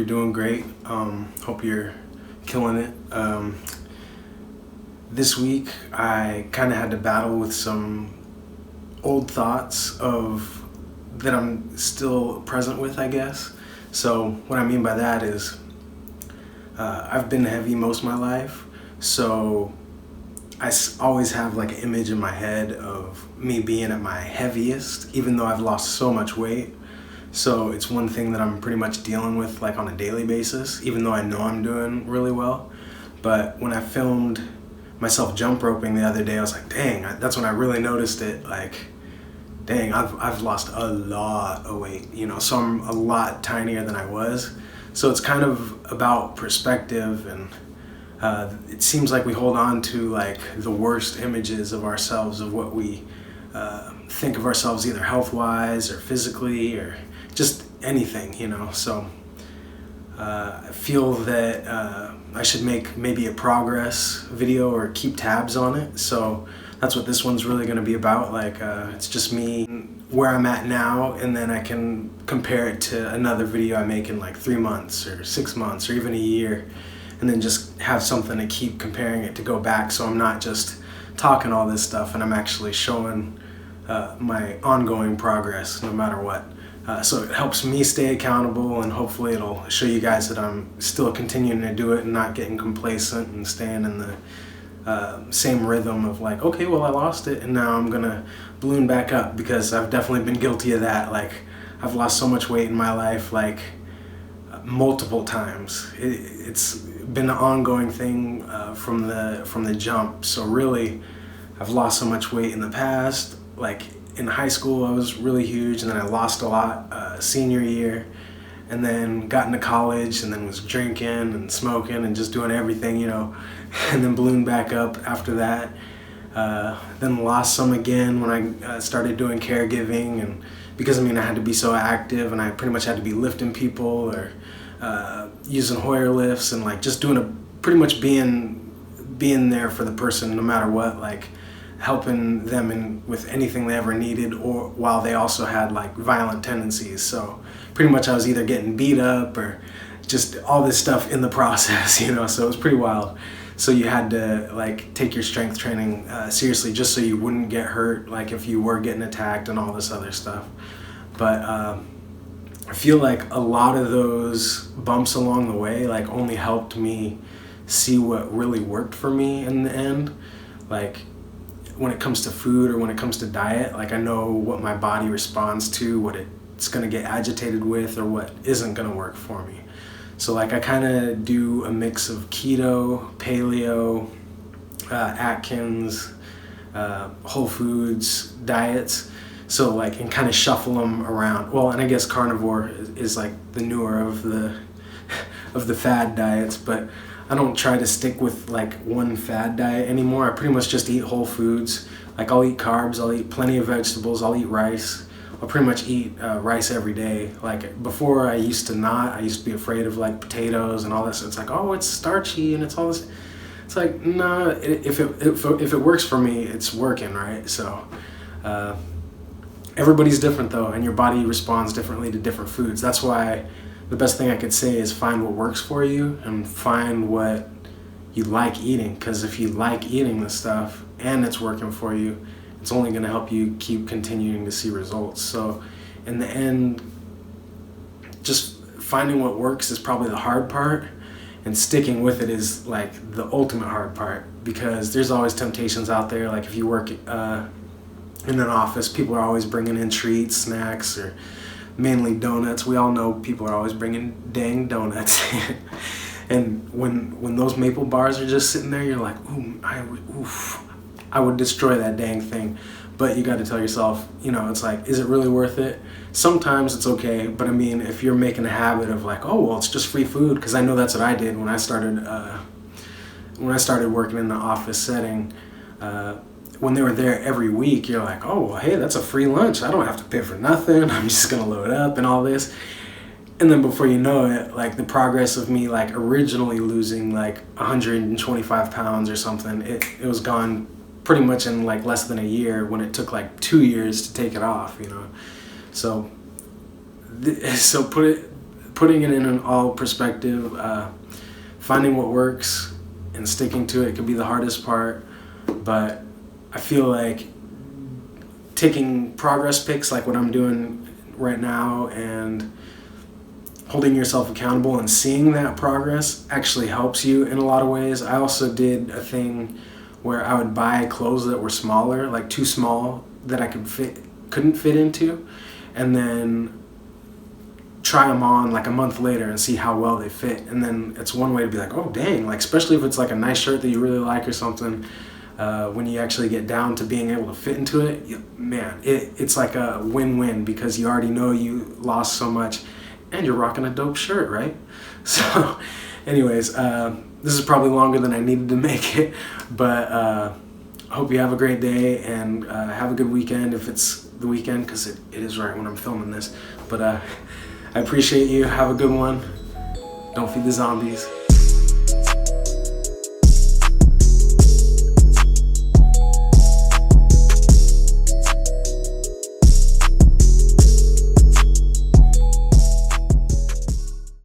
you're doing great. Hope you're killing it. This week, I kind of had to battle with some old thoughts of that I'm still present with, I guess. So what I mean by that is I've been heavy most of my life, so always have like an image in my head of me being at my heaviest, even though I've lost so much weight. So it's one thing that I'm pretty much dealing with like on a daily basis, even though I know I'm doing really well. But when I filmed myself jump roping the other day, I was like, dang, that's when I really noticed it. Like, dang, I've lost a lot of weight, so I'm a lot tinier than I was. So it's kind of about perspective, and it seems like we hold on to like the worst images of ourselves, of what we think of ourselves, either health-wise or physically or just anything, So I feel that I should make maybe a progress video or keep tabs on it. So that's what this one's really going to be about. Like it's just me where I'm at now, and then I can compare it to another video I make in like 3 months or 6 months or even a year, and then just have something to keep comparing it to go back, so I'm not just talking all this stuff and I'm actually showing my ongoing progress no matter what. So it helps me stay accountable, and hopefully it'll show you guys that I'm still continuing to do it and not getting complacent and staying in the same rhythm of like, okay, well, I lost it and now I'm gonna balloon back up, because I've definitely been guilty of that. Like, I've lost so much weight in my life, like multiple times. It's been an ongoing thing from the jump. So really, I've lost so much weight in the past. Like in high school, I was really huge, and then I lost a lot senior year, and then got into college, and then was drinking and smoking and just doing everything, and then ballooned back up after that. Then lost some again when I started doing caregiving, and because I had to be so active, and I pretty much had to be lifting people or using Hoyer lifts, and like just pretty much being there for the person no matter what, like helping them with anything they ever needed, or while they also had like violent tendencies. So pretty much I was either getting beat up or just all this stuff in the process, so it was pretty wild. So you had to like take your strength training seriously, just so you wouldn't get hurt, like if you were getting attacked and all this other stuff. But I feel like a lot of those bumps along the way like only helped me see what really worked for me in the end. Like when it comes to food or when it comes to diet, like I know what my body responds to, what it's gonna get agitated with, or what isn't gonna work for me. So like I kind of do a mix of keto, paleo, Atkins, Whole Foods diets. So like, and kind of shuffle them around. Well, and I guess carnivore is like the newer of the fad diets, but I don't try to stick with like one fad diet anymore. I pretty much just eat whole foods. Like I'll eat carbs, I'll eat plenty of vegetables, I'll eat rice. I'll pretty much eat rice every day. Like before I used to not. I used to be afraid of like potatoes and all this. It's like, oh, it's starchy and it's all this. It's like, nah, if it works for me, it's working, right? So everybody's different though, and your body responds differently to different foods. That's why the best thing I could say is find what works for you and find what you like eating. Because if you like eating this stuff and it's working for you, it's only going to help you keep continuing to see results. So in the end, just finding what works is probably the hard part, and sticking with it is like the ultimate hard part, because there's always temptations out there. Like if you work in an office, people are always bringing in treats, snacks, or mainly donuts. We all know people are always bringing dang donuts. And when those maple bars are just sitting there, you're like, I would destroy that dang thing. But you got to tell yourself, it's like, is it really worth it? Sometimes it's okay, but if you're making a habit of like, oh, well, it's just free food, because I know that's what I did when I started working in the office setting. When they were there every week, you're like, oh, well, hey, that's a free lunch. I don't have to pay for nothing. I'm just gonna load up and all this. And then before you know it, like the progress of me like originally losing like 125 pounds or something, it was gone pretty much in like less than a year, when it took like 2 years to take it off, So put putting it in an all perspective, finding what works and sticking to it can be the hardest part, but I feel like taking progress pics like what I'm doing right now and holding yourself accountable and seeing that progress actually helps you in a lot of ways. I also did a thing where I would buy clothes that were smaller, like too small that I couldn't fit into, and then try them on like a month later and see how well they fit. And then it's one way to be like, oh dang, like especially if it's like a nice shirt that you really like or something, when you actually get down to being able to fit into it, it's like a win-win, because you already know you lost so much and you're rocking a dope shirt, right? So anyways, this is probably longer than I needed to make it, but I hope you have a great day and have a good weekend if it's the weekend, because it is right when I'm filming this. But I appreciate you. Have a good one. Don't feed the zombies.